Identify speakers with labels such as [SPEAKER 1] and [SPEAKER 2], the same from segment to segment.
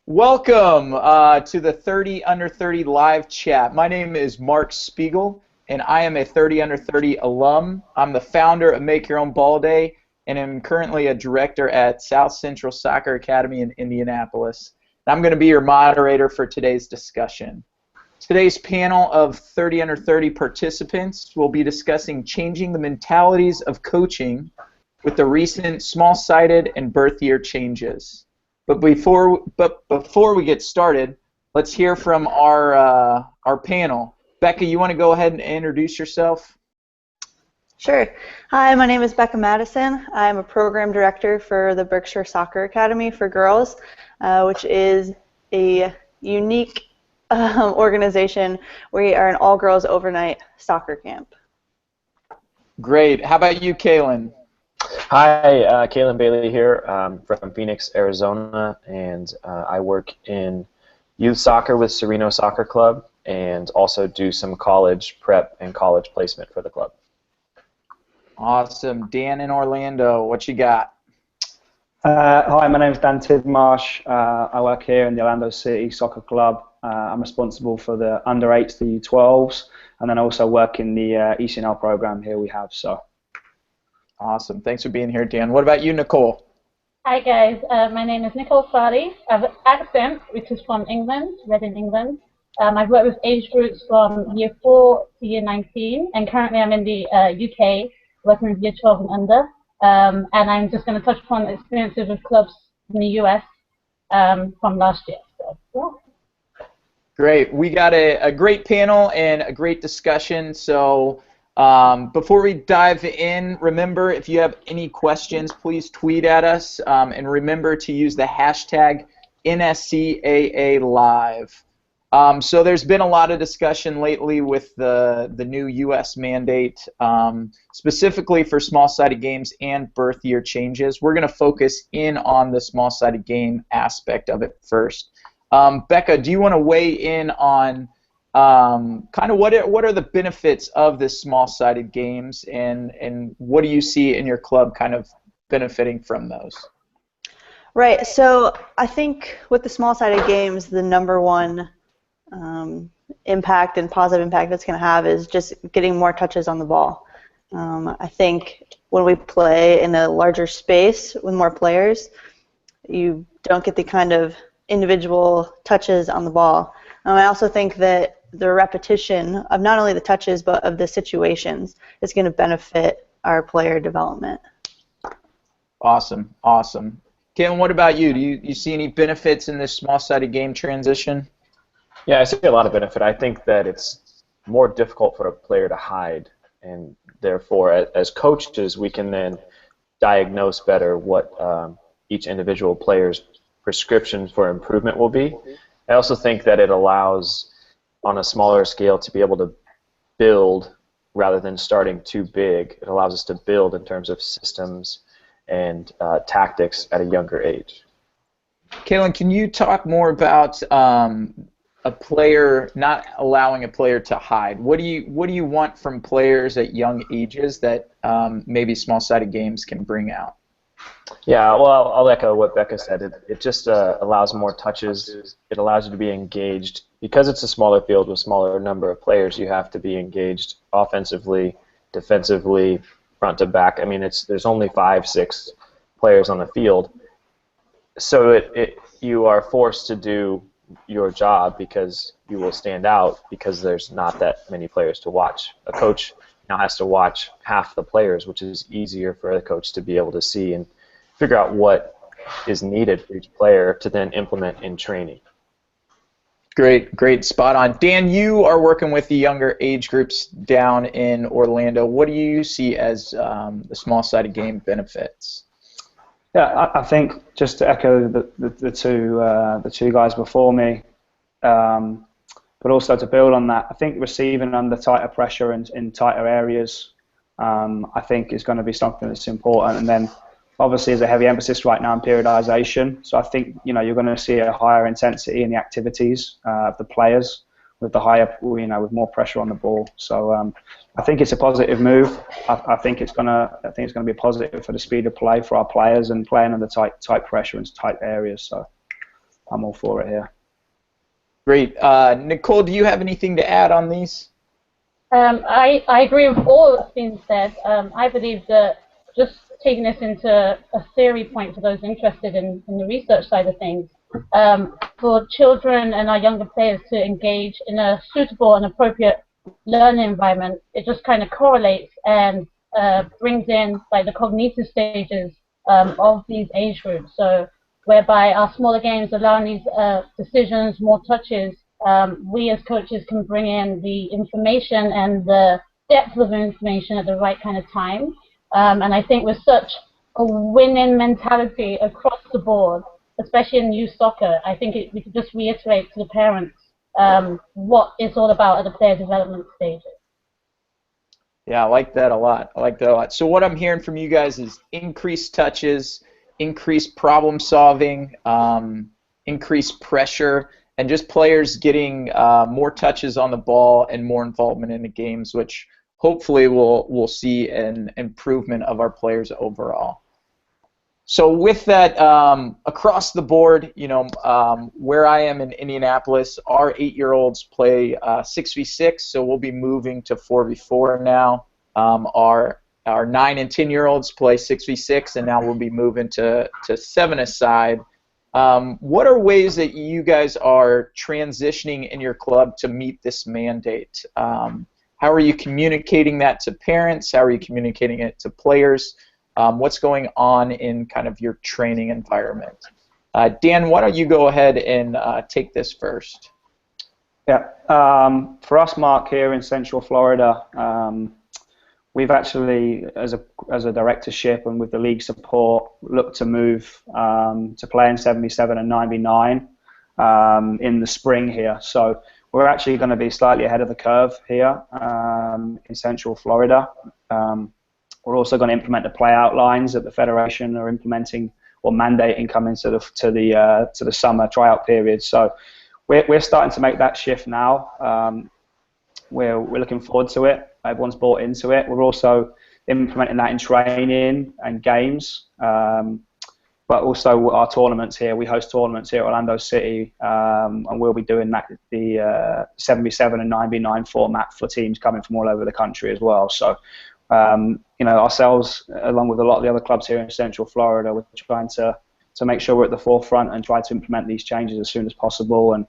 [SPEAKER 1] Welcome to the 30 Under 30 live chat. My name is Mark Spiegel, and I am a 30 Under 30 alum. I'm the founder of Make Your Own Ball Day, and I'm currently a director at South Central Soccer Academy in Indianapolis. I'm going to be your moderator for today's discussion. Today's panel of 30 Under 30 participants will be discussing changing the mentalities of coaching with the recent small-sided and birth year changes. But before we get started, let's hear from our panel. Becca, you want to go ahead and introduce yourself?
[SPEAKER 2] Sure. Hi, my name is Becca Madison. I'm a program director for the Berkshire Soccer Academy for Girls, which is a unique organization. We are an all-girls overnight soccer camp.
[SPEAKER 1] Great. How about you, Kaylin?
[SPEAKER 3] Hi, Kaylin Bailey here from Phoenix, Arizona, and I work in youth soccer with Sereno Soccer Club and also do some college prep and college placement for the club.
[SPEAKER 1] Awesome. Dan in Orlando, what you got?
[SPEAKER 4] Hi, my name is Dan Tidmarsh. I work here in the Orlando City Soccer Club. I'm responsible for the under-8s to U12s, and then also work in the ECNL program here we have.
[SPEAKER 1] Awesome. Thanks for being here, Dan. What about you, Nicole?
[SPEAKER 5] Hi, guys. My name is Nicole Farley. I have an accent, which is from England, Reading, England. I've worked with age groups from year 4 to year 19, and currently I'm in the UK, working with year 12 and under. And I'm just going to touch upon experiences with clubs in the US from last year. So, yeah.
[SPEAKER 1] Great. We got a great panel and a great discussion. So before we dive in, remember, if you have any questions, please tweet at us, and remember to use the hashtag NSCAALive. So there's been a lot of discussion lately with the new U.S. mandate, specifically for small-sided games and birth year changes. We're going to focus in on the small-sided game aspect of it first. Becca, do you want to weigh in on kind of what are the benefits of this small-sided games, and what do you see in your club kind of benefiting from those?
[SPEAKER 2] Right. So I think with the small-sided games, the number one impact and positive impact it's going to have is just getting more touches on the ball. I think when we play in a larger space with more players, you don't get the kind of individual touches on the ball. I also think that the repetition of not only the touches but of the situations is going to benefit our player development.
[SPEAKER 1] Awesome, awesome. Kaylin, what about you? Do you see any benefits in this small-sided game transition?
[SPEAKER 3] Yeah, I see a lot of benefit. I think that it's more difficult for a player to hide, and therefore, as coaches, we can then diagnose better what each individual player's prescription for improvement will be. I also think that it allows, on a smaller scale, to be able to build rather than starting too big. It allows us to build in terms of systems and tactics at a younger age.
[SPEAKER 1] Kaylin, can you talk more about a player, not allowing a player to hide? What do you want from players at young ages that maybe small-sided games can bring out?
[SPEAKER 3] Yeah, well, I'll echo what Becca said. It just allows more touches. It allows you to be engaged. Because it's a smaller field with smaller number of players, you have to be engaged offensively, defensively, front to back. I mean, there's only 5, 6 players on the field. So you are forced to do your job because you will stand out because there's not that many players to watch. A coach now has to watch half the players, which is easier for a coach to be able to see and figure out what is needed for each player to then implement in training.
[SPEAKER 1] Great, spot on. Dan, you are working with the younger age groups down in Orlando. What do you see as the small-sided game benefits?
[SPEAKER 4] Yeah, I think just to echo the two guys before me, but also to build on that, I think receiving under tighter pressure in tighter areas, I think is going to be something that's important. And then obviously there's a heavy emphasis right now on periodization. So I think you're going to see a higher intensity in the activities of the players with the higher, with more pressure on the ball. So I think it's a positive move. I think it's going to be positive for the speed of play for our players and playing under tight pressure and tight areas. So I'm all for it here.
[SPEAKER 1] Great. Nicole, do you have anything to add on these?
[SPEAKER 5] I agree with all that's been said. I believe that just taking this into a theory point for those interested in the research side of things, for children and our younger players to engage in a suitable and appropriate learning environment, it just kind of correlates and brings in like the cognitive stages of these age groups. So whereby our smaller games allowing these decisions, more touches, we as coaches can bring in the information and the depth of information at the right kind of time. And I think with such a winning mentality across the board, especially in youth soccer, I think we could just reiterate to the parents what it's all about at the player development stages.
[SPEAKER 1] Yeah, I like that a lot. So what I'm hearing from you guys is increased touches, increased problem solving, increased pressure, and just players getting more touches on the ball and more involvement in the games, which hopefully we'll see an improvement of our players overall. So with that, across the board, where I am in Indianapolis, our 8-year-olds play 6v6, so we'll be moving to 4v4 now. Our 9 and 10-year-olds play 6v6, and now we'll be moving to 7-a-side. What are ways that you guys are transitioning in your club to meet this mandate? How are you communicating that to parents? How are you communicating it to players? What's going on in kind of your training environment? Dan, why don't you go ahead and take this first?
[SPEAKER 4] Yeah. For us, Mark, here in Central Florida, we've actually, as a directorship and with the league support, looked to move to play in 7v7 and 9v9 in the spring here. So we're actually going to be slightly ahead of the curve here in Central Florida. We're also going to implement the play outlines that the federation are implementing or mandating coming to the summer tryout period. So we're starting to make that shift now. We're looking forward to it. Everyone's bought into it. We're also implementing that in training and games, but also our tournaments here. We host tournaments here at Orlando City, and we'll be doing that the 7v7 and 9v9 format for teams coming from all over the country as well. So, ourselves, along with a lot of the other clubs here in Central Florida, we're trying to make sure we're at the forefront and try to implement these changes as soon as possible. And,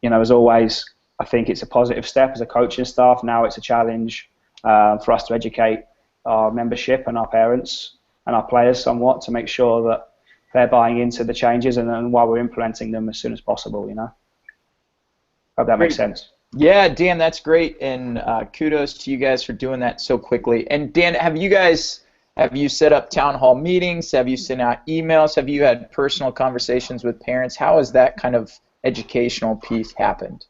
[SPEAKER 4] as always, I think it's a positive step as a coaching staff. Now it's a challenge for us to educate our membership and our parents and our players somewhat to make sure that they're buying into the changes and while we're implementing them as soon as possible, Hope that makes sense.
[SPEAKER 1] Yeah, Dan, that's great, and kudos to you guys for doing that so quickly. And Dan, have you set up town hall meetings? Have you sent out emails? Have you had personal conversations with parents? How has that kind of educational piece happened?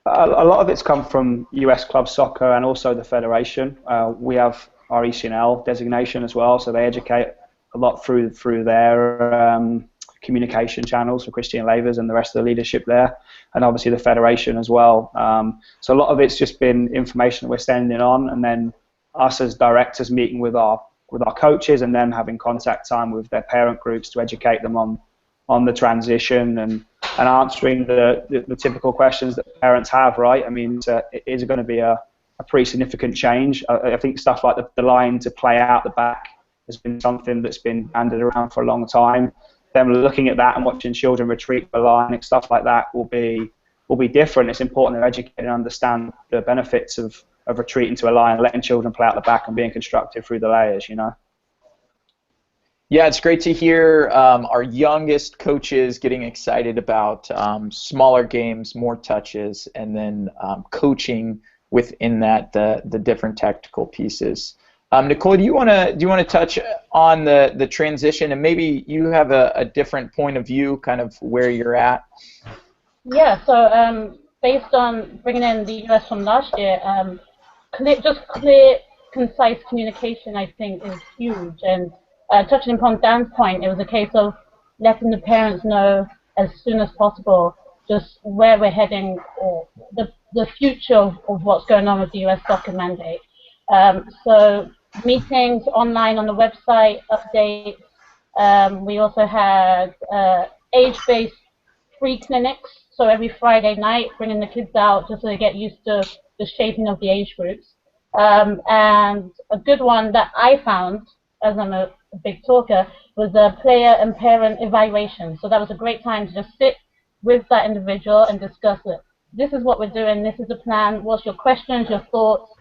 [SPEAKER 4] A lot of it's come from US Club Soccer and also the Federation. We have our ECNL designation as well, so they educate a lot through their communication channels for Christian Lavers and the rest of the leadership there, and obviously the Federation as well. So a lot of it's just been information that we're sending on, and then us as directors meeting with our coaches and them having contact time with their parent groups to educate them on the transition and answering the typical questions that parents have, right? I mean, it is going to be a pretty significant change. I think stuff like the line to play out the back has been something that's been banded around for a long time. Them looking at that and watching children retreat the line and stuff like that will be different. It's important to educate and understand the benefits of retreating to a line, letting children play out the back and being constructive through the layers,
[SPEAKER 1] Yeah, it's great to hear our youngest coaches getting excited about smaller games, more touches, and then coaching within that the different tactical pieces. Nicole, do you want to touch on the transition, and maybe you have a different point of view, kind of where you're at?
[SPEAKER 5] Yeah. So based on bringing in the US from last year, clear, concise communication, I think, is huge. And touching upon Dan's point, it was a case of letting the parents know as soon as possible just where we're heading, or the future of what's going on with the US soccer mandate. So meetings online on the website, updates. We also had age-based free clinics. So every Friday night, bringing the kids out just so they get used to the shaping of the age groups. And a good one that I found, as I'm a big talker, was a player and parent evaluation. So that was a great time to just sit with that individual and discuss it. This is what we're doing. This is the plan. What's your questions, your thoughts?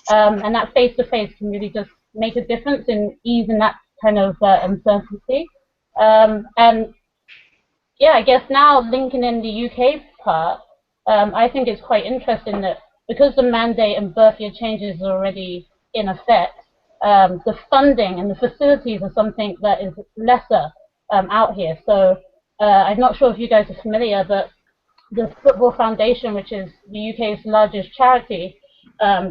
[SPEAKER 5] And that face-to-face can really just make a difference in easing that kind of uncertainty. And yeah, I guess now linking in the UK part, I think it's quite interesting that because the mandate and birth year changes are already in effect, the funding and the facilities are something that is lesser out here. So I'm not sure if you guys are familiar, but the Football Foundation, which is the UK's largest charity,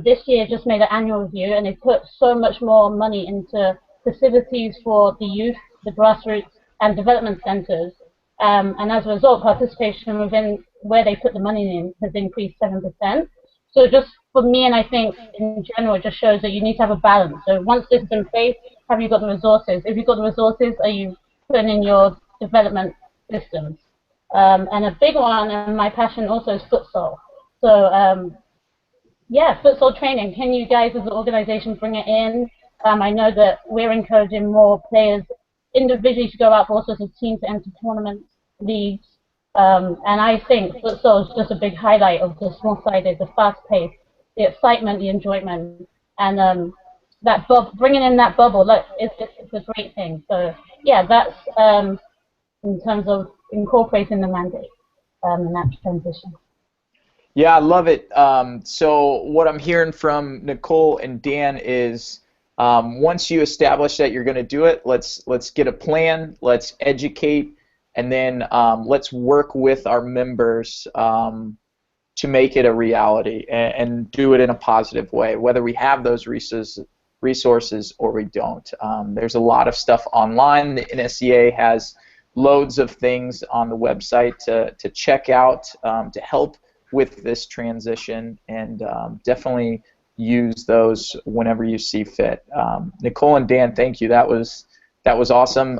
[SPEAKER 5] this year just made an annual review, and they put so much more money into facilities for the youth, the grassroots, and development centres. And as a result, participation within where they put the money in has increased 7%. So just for me, and I think in general, it just shows that you need to have a balance. So once this is in place, have you got the resources? If you've got the resources, are you putting in your development systems? And a big one, and my passion also is futsal. So yeah, futsal training. Can you guys as an organization bring it in? I know that we're encouraging more players individually to go out, but also as a team to enter tournaments, leagues. And I think futsal is just a big highlight of the small-sided, the fast pace, the excitement, the enjoyment, and that bringing in that bubble. Look, it's a great thing. So yeah, that's in terms of incorporating the mandate and that transition.
[SPEAKER 1] Yeah, I love it. So what I'm hearing from Nicole and Dan is once you establish that you're going to do it, let's get a plan, let's educate, and then let's work with our members to make it a reality and do it in a positive way, whether we have those resources or we don't. There's a lot of stuff online. The NSCA has loads of things on the website to check out to help with this transition, and definitely use those whenever you see fit. Nicole and Dan, thank you. That was awesome.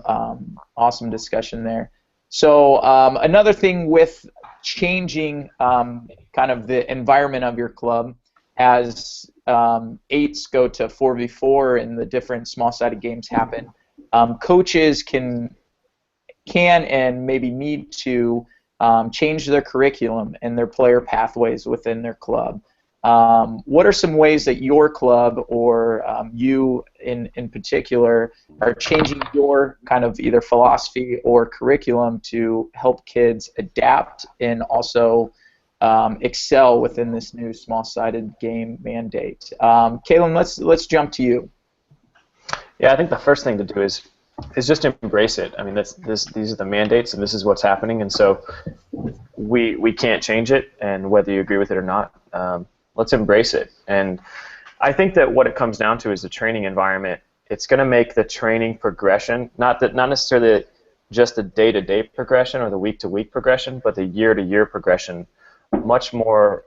[SPEAKER 1] Awesome discussion there. So another thing with changing kind of the environment of your club as 8s go to 4v4 and the different small-sided games happen, coaches can and maybe need to change their curriculum and their player pathways within their club. What are some ways that your club or you in particular are changing your kind of either philosophy or curriculum to help kids adapt and also excel within this new small-sided game mandate? Kalen, let's jump to you.
[SPEAKER 3] Yeah, I think the first thing to do is just embrace it. I mean, these are the mandates, and this is what's happening, and so we can't change it. And whether you agree with it or not, let's embrace it. And I think that what it comes down to is the training environment. It's going to make the training progression, not necessarily just the day-to-day progression or the week-to-week progression, but the year-to-year progression, much more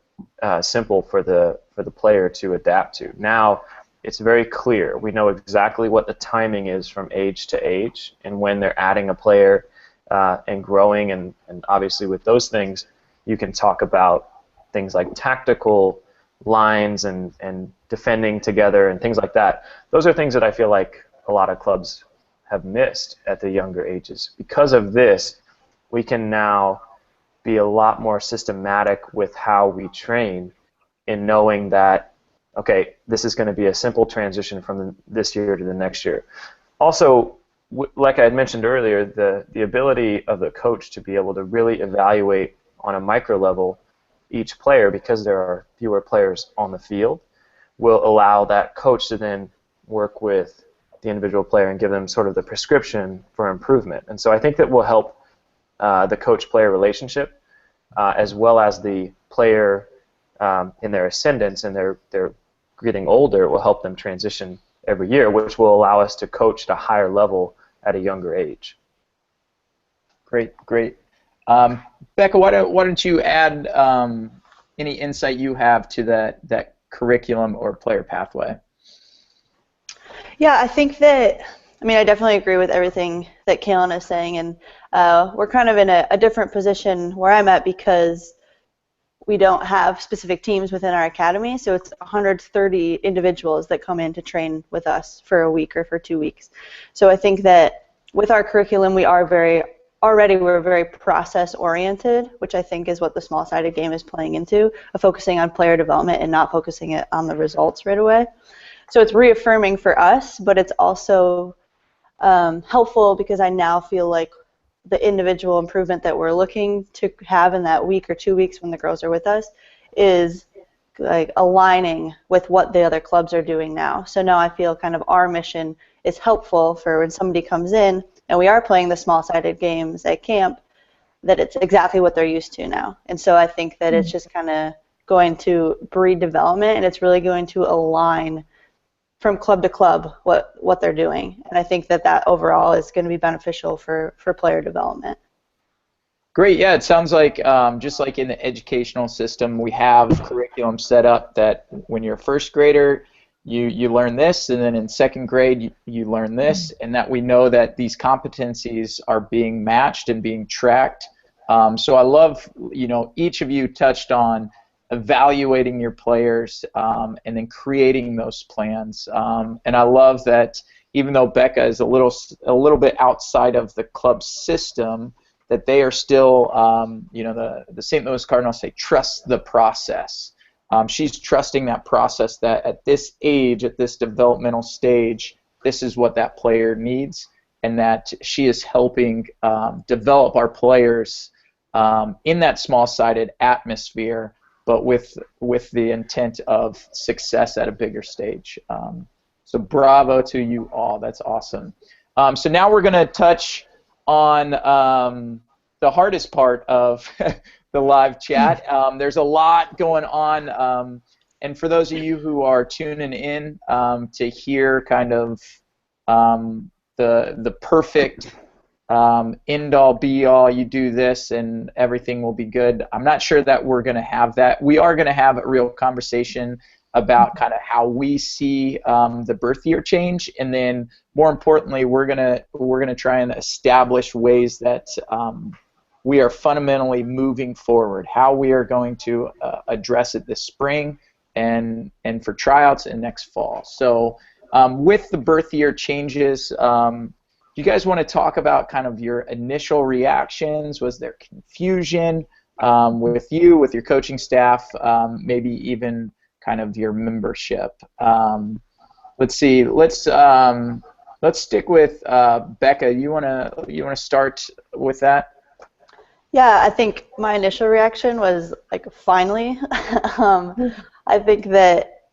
[SPEAKER 3] simple for the player to adapt to. Now, it's very clear. We know exactly what the timing is from age to age and when they're adding a player and growing, and obviously with those things, you can talk about things like tactical lines and defending together and things like that. Those are things that I feel like a lot of clubs have missed at the younger ages. Because of this, we can now be a lot more systematic with how we train in knowing that, okay, this is going to be a simple transition from this year to the next year. Also, like I had mentioned earlier, the ability of the coach to be able to really evaluate on a micro level each player, because there are fewer players on the field, will allow that coach to then work with the individual player and give them sort of the prescription for improvement. And so I think that will help the coach-player relationship as well as the player in their ascendance and their getting older. It will help them transition every year, which will allow us to coach at a higher level at a younger age.
[SPEAKER 1] Great. Becca, why don't you add any insight you have to that curriculum or player pathway?
[SPEAKER 2] Yeah, I think that I mean, I definitely agree with everything that Kaylin is saying, and we're kind of in a different position where I'm at because we don't have specific teams within our academy, so it's 130 individuals that come in to train with us for a week or for 2 weeks. So I think that with our curriculum, we're very process oriented, which I think is what the small-sided game is playing into, of focusing on player development and not focusing it on the results right away. So it's reaffirming for us, but it's also helpful because I now feel like the individual improvement that we're looking to have in that week or 2 weeks when the girls are with us is like aligning with what the other clubs are doing now. So now I feel kind of our mission is helpful for when somebody comes in and we are playing the small-sided games at camp, that it's exactly what they're used to now. And so I think that it's just kind of going to breed development, and it's really going to align from club to club what they're doing. And I think that overall is going to be beneficial for player development.
[SPEAKER 1] Great. Yeah, it sounds like just like in the educational system, we have curriculum set up that when you're a first grader, you learn this, and then in second grade you learn this, and that we know that these competencies are being matched and being tracked. So I love, each of you touched on evaluating your players and then creating those plans. And I love that even though Becca is a little bit outside of the club system, that they are still, the St. Louis Cardinals say, trust the process. She's trusting that process, that at this age, at this developmental stage, this is what that player needs, and that she is helping develop our players in that small-sided atmosphere, but with the intent of success at a bigger stage. So bravo to you all. That's awesome. So now we're going to touch on the hardest part of the live chat. There's a lot going on, and for those of you who are tuning in to hear kind of the perfect end-all, be-all, you do this and everything will be good, I'm not sure that we're going to have that. We are going to have a real conversation about kind of how we see the birth year change, and then more importantly, we're gonna try and establish ways that we are fundamentally moving forward, how we are going to address it this spring and for tryouts and next fall. So with the birth year changes, do you guys want to talk about kind of your initial reactions? Was there confusion with you, with your coaching staff, maybe even kind of your membership? Let's see. Let's stick with Becca. You wanna start with that?
[SPEAKER 2] Yeah, I think my initial reaction was like, finally. I think that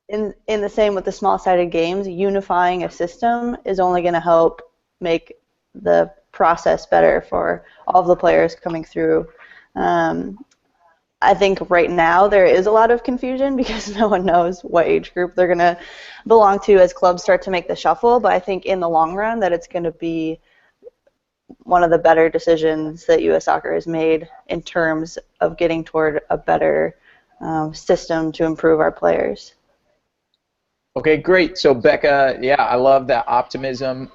[SPEAKER 2] in the same with the small-sided games, unifying a system is only going to help make the process better for all of the players coming through. I think right now there is a lot of confusion because no one knows what age group they're going to belong to as clubs start to make the shuffle, but I think in the long run that it's going to be one of the better decisions that U.S. Soccer has made in terms of getting toward a better system to improve our players.
[SPEAKER 1] Okay, great. So Becca, yeah, I love that optimism.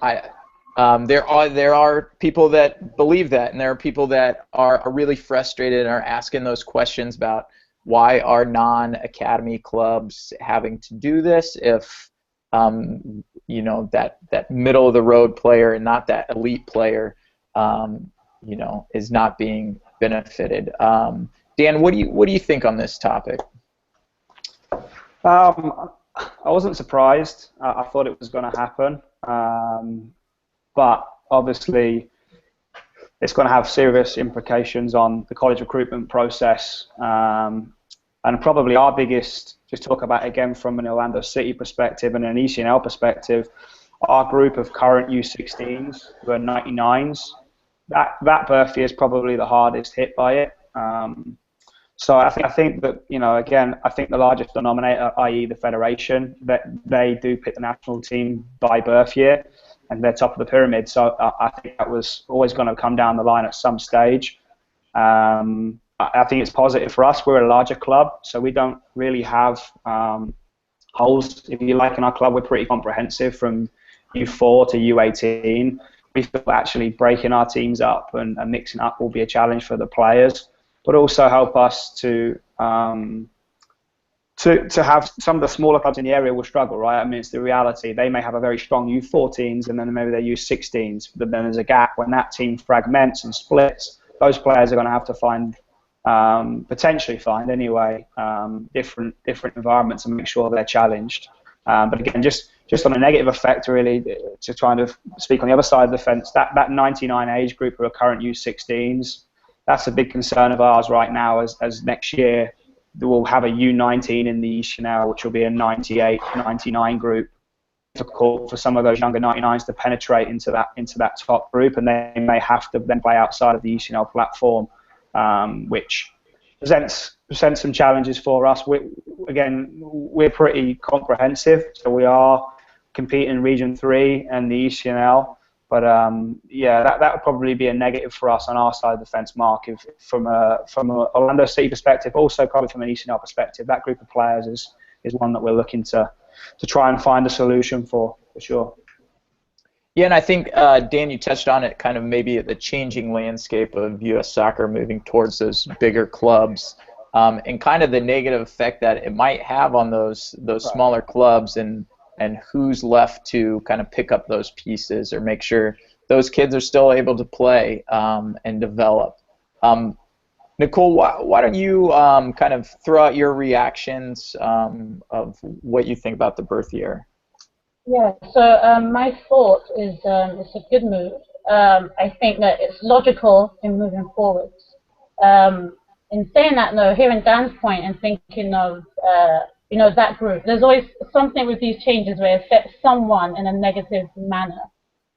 [SPEAKER 1] There are people that believe that, and there are people that are really frustrated and are asking those questions about why are non-academy clubs having to do this if that middle of the road player and not that elite player is not being benefited. Dan, what do you think on this topic?
[SPEAKER 4] I wasn't surprised. I thought it was going to happen. But obviously, it's going to have serious implications on the college recruitment process. And probably our biggest, just talk about again from an Orlando City perspective and an ECNL perspective, our group of current U16s who are 99s, that birth year is probably the hardest hit by it. So I think that, again, I think the largest denominator, i.e. the federation, that they do pick the national team by birth year, and they're top of the pyramid. So I think that was always going to come down the line at some stage. I think it's positive for us. We're a larger club, so we don't really have holes, if you like, in our club. We're pretty comprehensive from, U4 to U18, we feel actually breaking our teams up and mixing up will be a challenge for the players, but also help us to have some of the smaller clubs in the area will struggle, right? I mean, it's the reality. They may have a very strong U14s and then maybe they U16s, but then there's a gap when that team fragments and splits. Those players are going to have to potentially find anyway, different environments and make sure they're challenged. But again, just on a negative effect, really, to try to speak on the other side of the fence, that 99 age group who are current U16s, that's a big concern of ours right now as next year we'll have a U19 in the ECNL, which will be a 98, 99 group. Difficult for some of those younger 99s to penetrate into that top group, and they may have to then play outside of the ECNL platform, which presents some challenges for us. We're pretty comprehensive, so we are competing in Region 3 and the ECNL. But that would probably be a negative for us on our side of the fence, Mark, if from a Orlando City perspective, also probably from an ECNL perspective. That group of players is one that we're looking to try and find a solution for sure.
[SPEAKER 1] Yeah, and I think, Dan, you touched on it, kind of maybe the changing landscape of U.S. soccer moving towards those bigger clubs, and kind of the negative effect that it might have on those smaller clubs, and who's left to kind of pick up those pieces or make sure those kids are still able to play and develop. Nicole, why don't you kind of throw out your reactions of what you think about the birth year?
[SPEAKER 5] Yeah, so my thought is it's a good move. I think that it's logical in moving forward. In saying that, though, hearing Dan's point and thinking of that group, there's always something with these changes where it affects someone in a negative manner.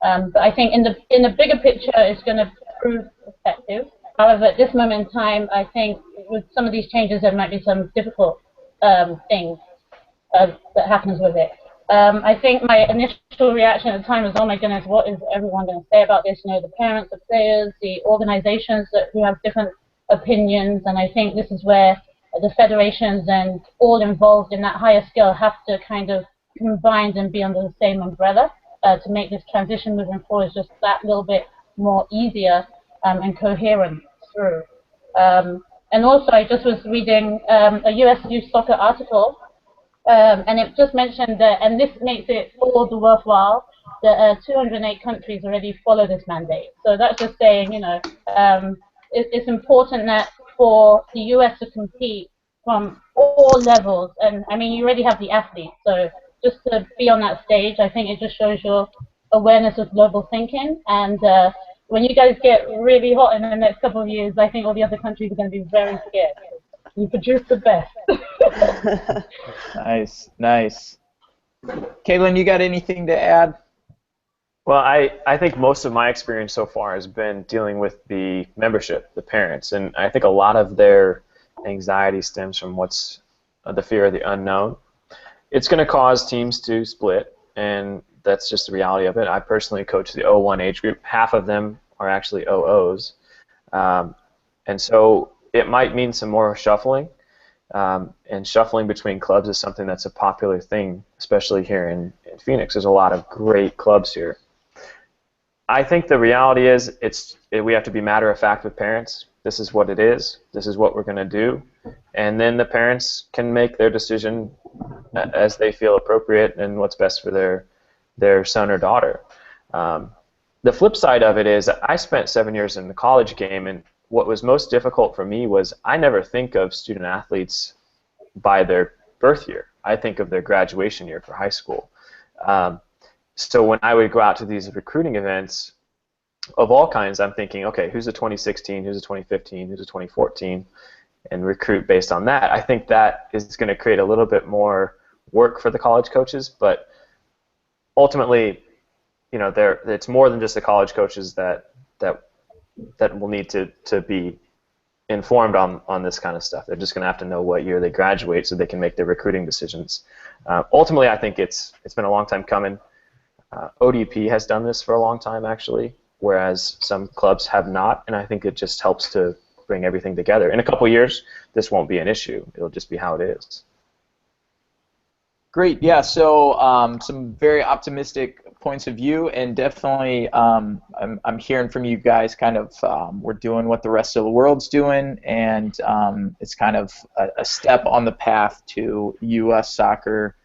[SPEAKER 5] But I think in the bigger picture, it's going to prove effective. However, at this moment in time, I think with some of these changes, there might be some difficult things that happens with it. I think my initial reaction at the time was, oh my goodness, what is everyone going to say about this? The parents, the players, the organizations who have different opinions, and I think this is where the federations and all involved in that higher scale have to kind of combine and be under the same umbrella to make this transition moving forward just that little bit more easier and coherent through. And also, I just was reading a US Youth Soccer article, and it just mentioned that, and this makes it all the worthwhile, that 208 countries already follow this mandate. So that's just saying, it's important that for the US to compete from all levels, and I mean, you already have the athletes, so just to be on that stage, I think it just shows your awareness of global thinking. And when you guys get really hot in the next couple of years, I think all the other countries are going to be very scared. You produce the best.
[SPEAKER 1] Nice. Kaylin, you got anything to add?
[SPEAKER 3] Well, I think most of my experience so far has been dealing with the membership, the parents, and I think a lot of their anxiety stems from what's the fear of the unknown. It's going to cause teams to split, and that's just the reality of it. I personally coach the 01 age group. Half of them are actually 00s, and so it might mean some more shuffling, and shuffling between clubs is something that's a popular thing, especially here in Phoenix. There's a lot of great clubs here. I think the reality is we have to be matter-of-fact with parents. This is what it is. This is what we're going to do. And then the parents can make their decision as they feel appropriate and what's best for their son or daughter. The flip side of it is I spent 7 years in the college game, and what was most difficult for me was I never think of student athletes by their birth year. I think of their graduation year for high school. So when I would go out to these recruiting events of all kinds, I'm thinking, okay, who's a 2016, who's a 2015, who's a 2014, and recruit based on that. I think that is going to create a little bit more work for the college coaches, but ultimately, it's more than just the college coaches that will need to be informed on this kind of stuff. They're just going to have to know what year they graduate so they can make their recruiting decisions. Ultimately, I think it's been a long time coming. ODP has done this for a long time, actually, whereas some clubs have not, and I think it just helps to bring everything together. In a couple years, this won't be an issue. It'll just be how it is.
[SPEAKER 1] Great. Yeah, so some very optimistic points of view, and definitely I'm hearing from you guys kind of we're doing what the rest of the world's doing, and it's kind of a step on the path to U.S. soccer,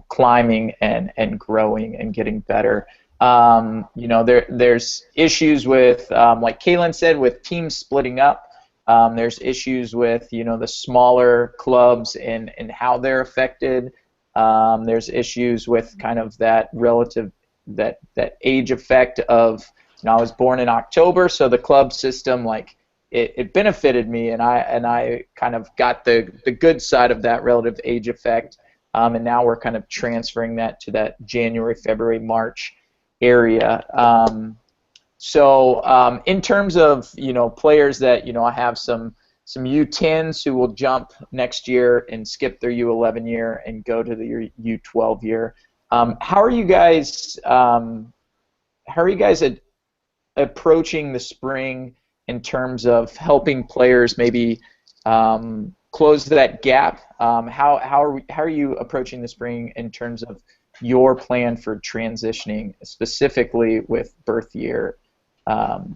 [SPEAKER 1] climbing and growing and getting better. There's issues with, like Kaylin said, with teams splitting up. There's issues with, the smaller clubs and how they're affected. There's issues with kind of that relative, that age effect of, I was born in October, so the club system, like, it benefited me, and I kind of got the good side of that relative age effect, and now we're kind of transferring that to that January, February, March area. So in terms of players that I have some U10s who will jump next year and skip their U11 year and go to the U12 year. How are you guys approaching the spring in terms of helping players maybe close that gap? How are you approaching the spring in terms of your plan for transitioning, specifically with birth year? Dan,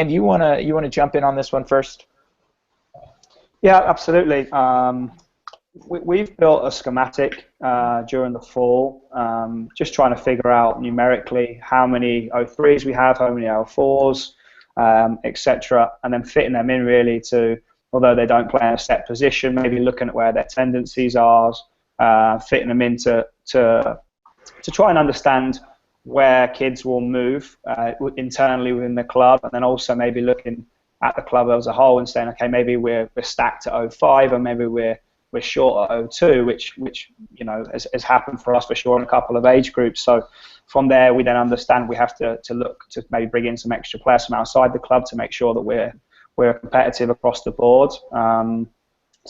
[SPEAKER 1] do you want to jump in on this one first?
[SPEAKER 4] Yeah, absolutely. We've built a schematic during the fall, just trying to figure out numerically how many O3s we have, how many O4s, etc., and then fitting them in really to, although they don't play in a set position, maybe looking at where their tendencies are, fitting them in to try and understand where kids will move internally within the club, and then also maybe looking at the club as a whole and saying, okay, maybe we're stacked at 05, or maybe we're short at 02, which has happened for us for sure in a couple of age groups. So from there, we then understand we have to look to maybe bring in some extra players from outside the club to make sure that we're competitive across the board. So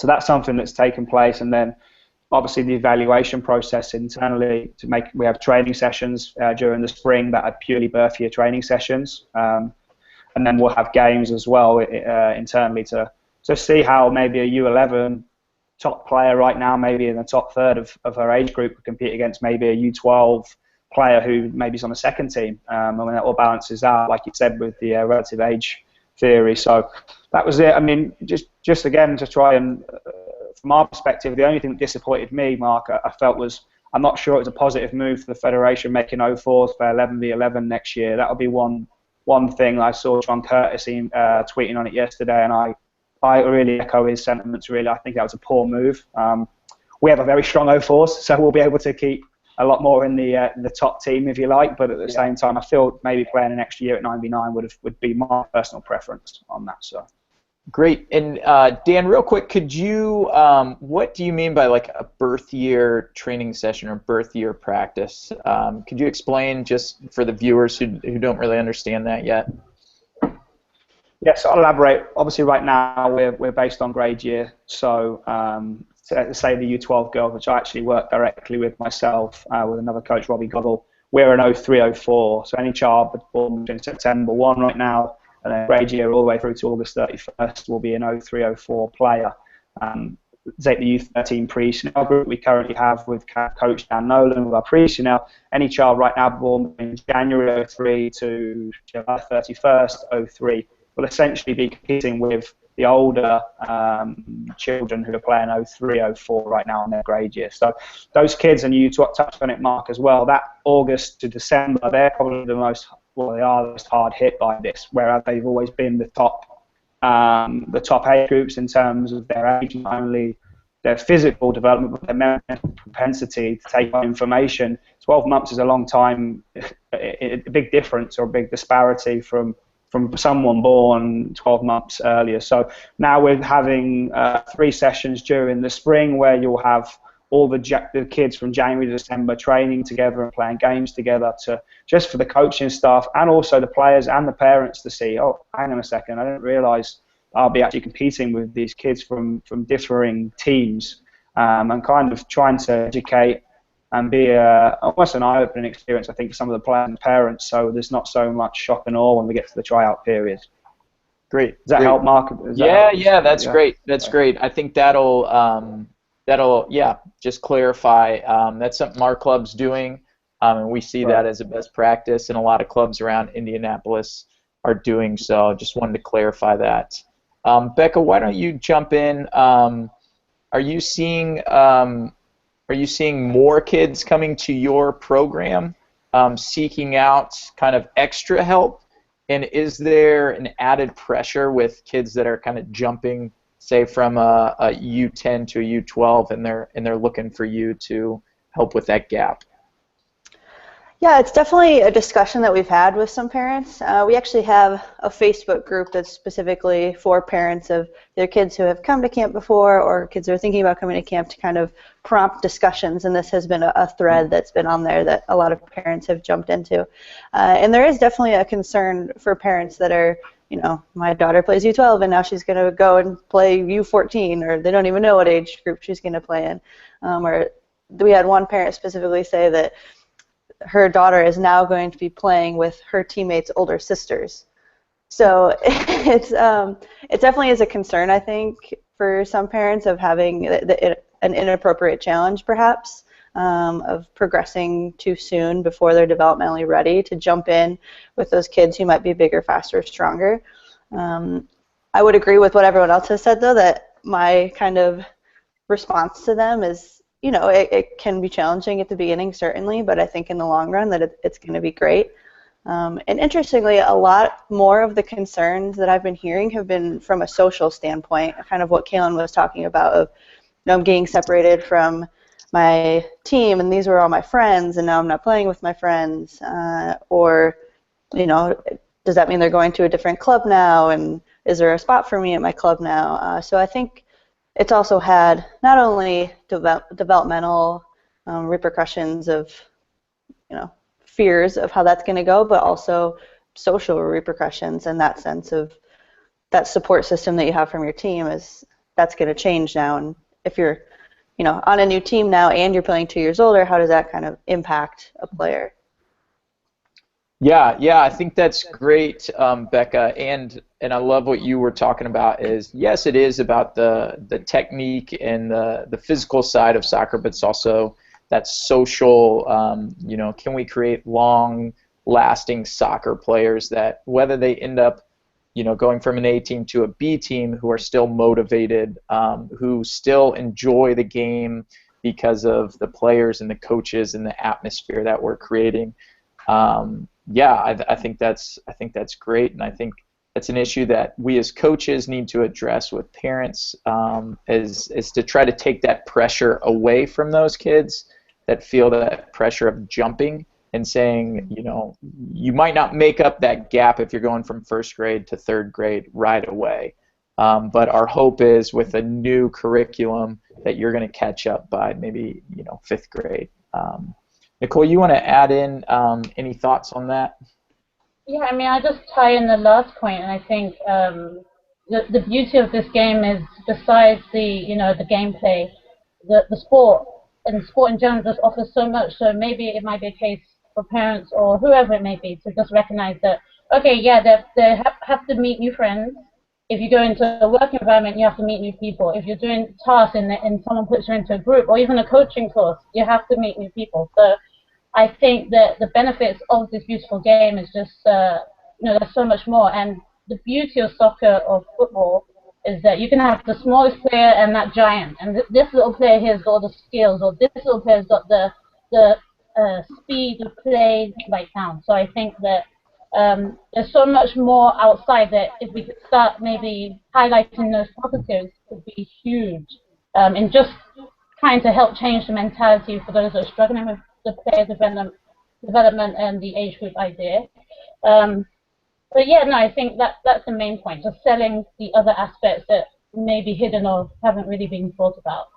[SPEAKER 4] that's something that's taken place, and then obviously the evaluation process internally we have training sessions during the spring that are purely birth year training sessions, and then we'll have games as well internally to see how maybe a U11 top player right now, maybe in the top third of her age group, would compete against maybe a U12 player who maybe is on the second team. And when that all balances out, like you said, with the relative age theory. So that was it. I mean, just again to try and, from our perspective, the only thing that disappointed me, Mark, I felt was, I'm not sure it was a positive move for the Federation making 04s for 11v11 next year. That would be one thing. I saw John Curtis tweeting on it yesterday, and I really echo his sentiments, really. I think that was a poor move. We have a very strong 04s, so we'll be able to keep a lot more in the top team, if you like, but at the same time, I feel maybe playing an extra year at 9v9 would be my personal preference on that. So.
[SPEAKER 1] Great. And Dan, real quick, could you, what do you mean by like a birth year training session or birth year practice? Could you explain, just for the viewers who don't really understand that yet?
[SPEAKER 4] Yes, I'll elaborate. Obviously, right now we're based on grade year. So, say the U12 girls, which I actually work directly with myself with another coach, Robbie Goggle, we're an 03, 04. So any child born in September 1 right now, and then grade year all the way through to August 31st will be an 03, 04 player. Take the U13 pre-Chanel group we currently have with Coach Dan Nolan with our pre-Chanel. Any child right now born in January 03 to July 31st, 03 will essentially be competing with the older children who are playing 03, 04 right now on their grade year. So those kids, and you touched on it, Mark, as well, that August to December, they're probably they are the most hard hit by this, whereas they've always been the top age groups in terms of their age, not only their physical development, but their mental propensity to take on information. 12 months is a long time, a big difference or a big disparity from someone born 12 months earlier. So now we're having 3 sessions during the spring where you'll have all the kids from January to December training together and playing games together, just for the coaching staff and also the players and the parents to see, oh, hang on a second, I didn't realise I'll be actually competing with these kids from differing teams, and kind of trying to educate and be almost an eye-opening experience, I think, for some of the players and parents, so there's not so much shock and awe when we get to the tryout period.
[SPEAKER 1] Great.
[SPEAKER 4] Does that help, Mark?
[SPEAKER 1] Yeah, that's great. That's great. I think that'll that'll just clarify. That's something our club's doing, and we see that as a best practice, and a lot of clubs around Indianapolis are doing so. Just wanted to clarify that. Becca, why don't you jump in? Are you seeing more kids coming to your program seeking out kind of extra help? And is there an added pressure with kids that are kind of jumping, say, from a U10 to a U12, and they're looking for you to help with that gap?
[SPEAKER 2] Yeah, it's definitely a discussion that we've had with some parents. We actually have a Facebook group that's specifically for parents of their kids who have come to camp before or kids who are thinking about coming to camp to kind of prompt discussions, and this has been a thread that's been on there that a lot of parents have jumped into. And there is definitely a concern for parents that are, my daughter plays U12 and now she's going to go and play U14, or they don't even know what age group she's going to play in. Or we had one parent specifically say that her daughter is now going to be playing with her teammates' older sisters. So it definitely is a concern, I think, for some parents of having an inappropriate challenge, perhaps, of progressing too soon before they're developmentally ready to jump in with those kids who might be bigger, faster, stronger. I would agree with what everyone else has said, though, that my kind of response to them is, it can be challenging at the beginning, certainly, but I think in the long run that it's going to be great. And interestingly, a lot more of the concerns that I've been hearing have been from a social standpoint, kind of what Kaylin was talking about of, I'm getting separated from my team, and these were all my friends, and now I'm not playing with my friends. Or, does that mean they're going to a different club now, and is there a spot for me at my club now? So I think it's also had not only developmental repercussions of, fears of how that's going to go, but also social repercussions in that sense of that support system that you have from your team that's going to change now. And if you're, on a new team now and you're playing 2 years older, how does that kind of impact a player?
[SPEAKER 1] Yeah, I think that's great, Becca, and I love what you were talking about is, yes, it is about the technique and the physical side of soccer, but it's also that social, can we create long-lasting soccer players that whether they end up, going from an A team to a B team, who are still motivated, who still enjoy the game because of the players and the coaches and the atmosphere that we're creating. I think that's great, and I think that's an issue that we as coaches need to address with parents, is to try to take that pressure away from those kids that feel that pressure of jumping and saying, you might not make up that gap if you're going from first grade to third grade right away, but our hope is with a new curriculum that you're going to catch up by maybe fifth grade. Nicole, you want to add in any thoughts on that?
[SPEAKER 5] Yeah, I just tie in the last point, and I think the beauty of this game is, besides the gameplay, the sport in general just offers so much. So maybe it might be a case for parents or whoever it may be to just recognize that, okay, yeah, they have to meet new friends. If you go into a work environment, you have to meet new people. If you're doing tasks and someone puts you into a group or even a coaching course, you have to meet new people. So I think that the benefits of this beautiful game is just, there's so much more. And the beauty of soccer or football is that you can have the smallest player and that giant. And this little player here has got all the skills, or this little player has got the speed of play right down. So I think that there's so much more outside that if we could start maybe highlighting those positives would be huge in just trying to help change the mentality for those that are struggling with the player development and the age group idea. But yeah, no, I think that's the main point, just selling the other aspects that may be hidden or haven't really been thought about.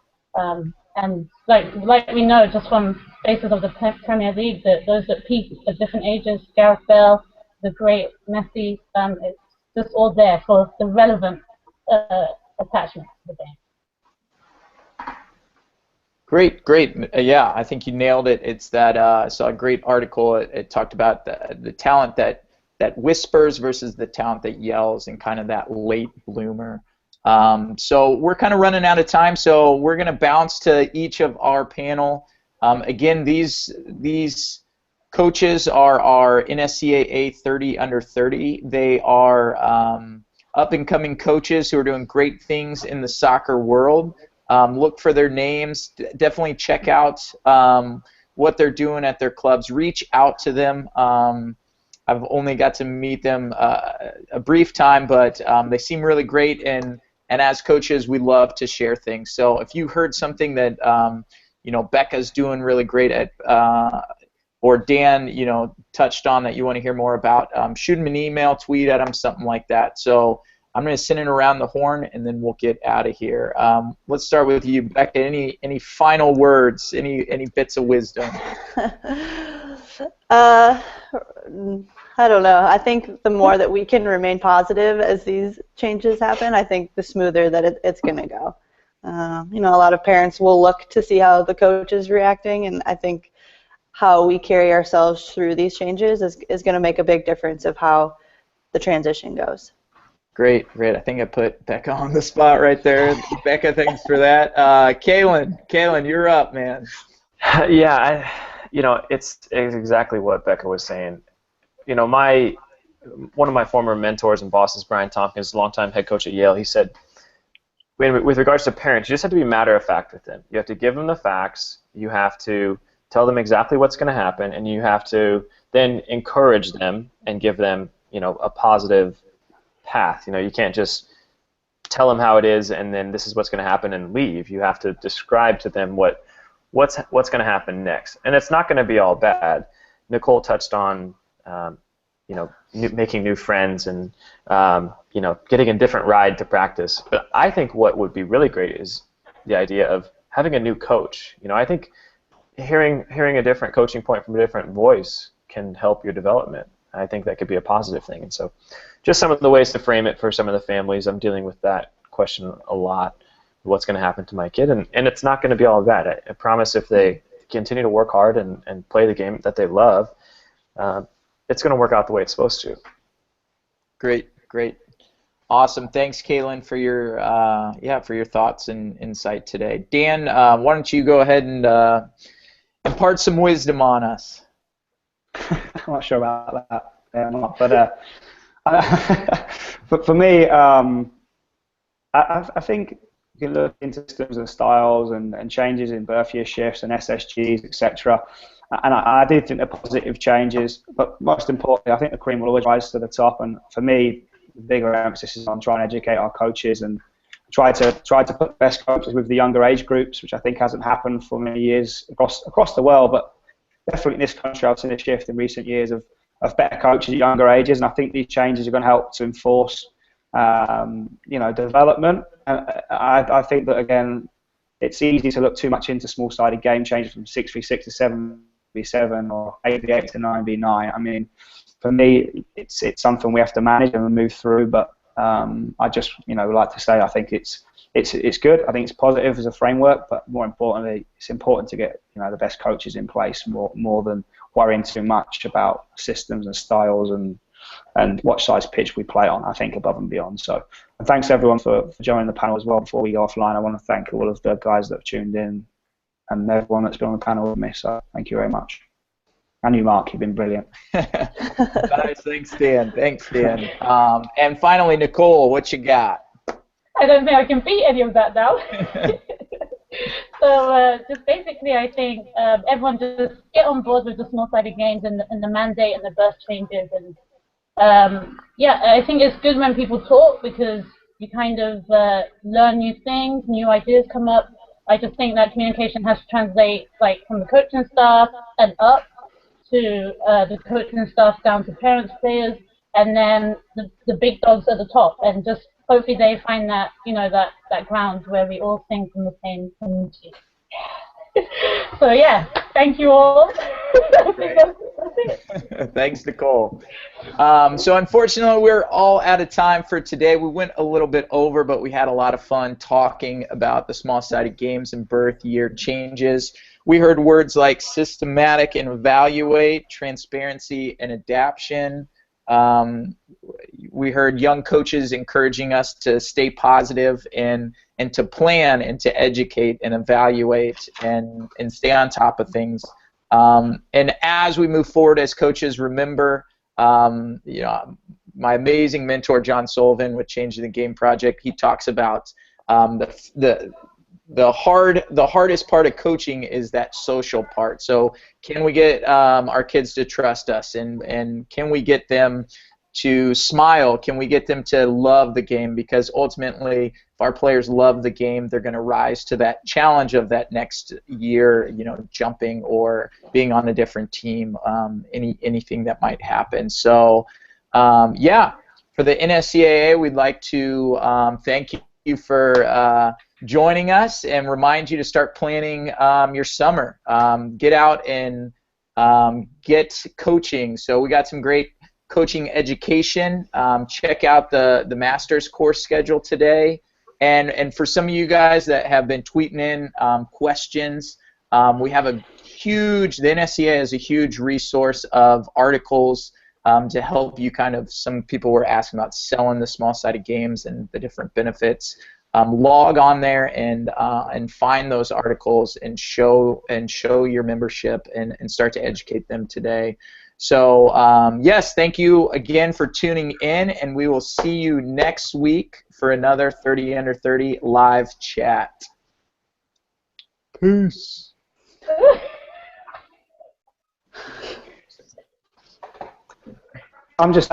[SPEAKER 5] And like we know just from basis of the Premier League that those that peak at different ages, Gareth Bale, the great Messi, it's just all there for the relevant attachment to the game.
[SPEAKER 1] Great. Yeah, I think you nailed it. It's that I saw a great article. It talked about the talent that whispers versus the talent that yells, and kind of that late bloomer. So we're kind of running out of time, so we're going to bounce to each of our panel. Again, these coaches are our NSCAA 30 under 30. They are up-and-coming coaches who are doing great things in the soccer world. Look for their names. Definitely check out what they're doing at their clubs. Reach out to them. I've only got to meet them a brief time, but they seem really great, and as coaches, we love to share things. So if you heard something that Becca's doing really great at, or Dan touched on that you want to hear more about, shoot them an email, tweet at them, something like that. So I'm going to send it around the horn, and then we'll get out of here. Let's start with you, Becca. Any final words? Any bits of wisdom?
[SPEAKER 2] I don't know. I think the more that we can remain positive as these changes happen, I think the smoother that it's going to go. A lot of parents will look to see how the coach is reacting, and I think how we carry ourselves through these changes is going to make a big difference of how the transition goes.
[SPEAKER 1] Great. I think I put Becca on the spot right there. Becca, thanks for that. Kalen, you're up, man.
[SPEAKER 3] Yeah, it's exactly what Becca was saying. One of my former mentors and bosses, Brian Tompkins, longtime head coach at Yale, he said, with regards to parents, you just have to be matter of fact with them. You have to give them the facts. You have to tell them exactly what's going to happen, and you have to then encourage them and give them, a positive path. You can't just tell them how it is and then this is what's going to happen and leave. You have to describe to them what's going to happen next, and it's not going to be all bad. Nicole touched on making new friends and getting a different ride to practice. But I think what would be really great is the idea of having a new coach. I think hearing a different coaching point from a different voice can help your development. I think that could be a positive thing. And so just some of the ways to frame it for some of the families. I'm dealing with that question a lot. What's going to happen to my kid? And it's not going to be all bad. I promise if they continue to work hard and play the game that they love, it's going to work out the way it's supposed to.
[SPEAKER 1] Great. Awesome. Thanks, Kalen, for your thoughts and insight today. Dan, why don't you go ahead and impart some wisdom on us?
[SPEAKER 4] I'm not sure about that, but for me, I think you can look into systems and styles and changes in birth year shifts and SSGs, etc. And I do think they're positive changes, but most importantly, I think the cream will always rise to the top. And for me, the bigger emphasis is on trying to educate our coaches and try to put the best coaches with the younger age groups, which I think hasn't happened for many years across the world. But definitely in this country, I've seen a shift in recent years of better coaches at younger ages, and I think these changes are going to help to enforce development. I think that, again, it's easy to look too much into small-sided game changes from 6v6 to 7v7 or 8v8 to 9v9. I mean, for me, it's something we have to manage and move through. But I just like to say I think it's good. I think it's positive as a framework, but more importantly, it's important to get the best coaches in place more than worrying too much about systems and styles and what size pitch we play on. I think above and beyond. So, and thanks everyone for joining the panel as well. Before we go offline, I want to thank all of the guys that have tuned in and everyone that's been on the panel with me. So thank you very much. And you, Mark, you've been brilliant.
[SPEAKER 1] Nice, thanks, Dan. And finally, Nicole, what you got?
[SPEAKER 5] I don't think I can beat any of that now. So just basically, I think everyone just get on board with the small-sided games and the mandate and the birth changes. And I think it's good when people talk because you kind of learn new things, new ideas come up. I just think that communication has to translate from the coaching staff and up to the coaching staff down to parents, players, and then the big dogs at the top, and just hopefully they find that that ground where we all sing from the same community. So yeah, thank you all. I think that's it.
[SPEAKER 1] Thanks, Nicole. So unfortunately, we're all out of time for today. We went a little bit over, but we had a lot of fun talking about the small-sided games and birth year changes. We heard words like systematic and evaluate, transparency and adaption. we heard young coaches encouraging us to stay positive and to plan and to educate and evaluate and stay on top of things. And as we move forward as coaches, remember, you know, my amazing mentor John Sullivan with Changing the Game Project. He talks about the hardest part of coaching is that social part. So can we get our kids to trust us, and can we get them to smile? Can we get them to love the game? Because ultimately, if our players love the game, they're going to rise to that challenge of that next year, you know, jumping or being on a different team, anything that might happen. So, yeah, for the NSCAA, we'd like to thank you for joining us and remind you to start planning your summer. Get out and get coaching. So we got some great coaching education. Check out the master's course schedule today. And for some of you guys that have been tweeting in questions, we have the NSCAA is a huge resource of articles to help you kind of, some people were asking about selling the small-sided games and the different benefits. Log on there and find those articles and show your membership and start to educate them today. So yes, thank you again for tuning in, and we will see you next week for another 30 Under 30 live chat. Peace.
[SPEAKER 4] I'm just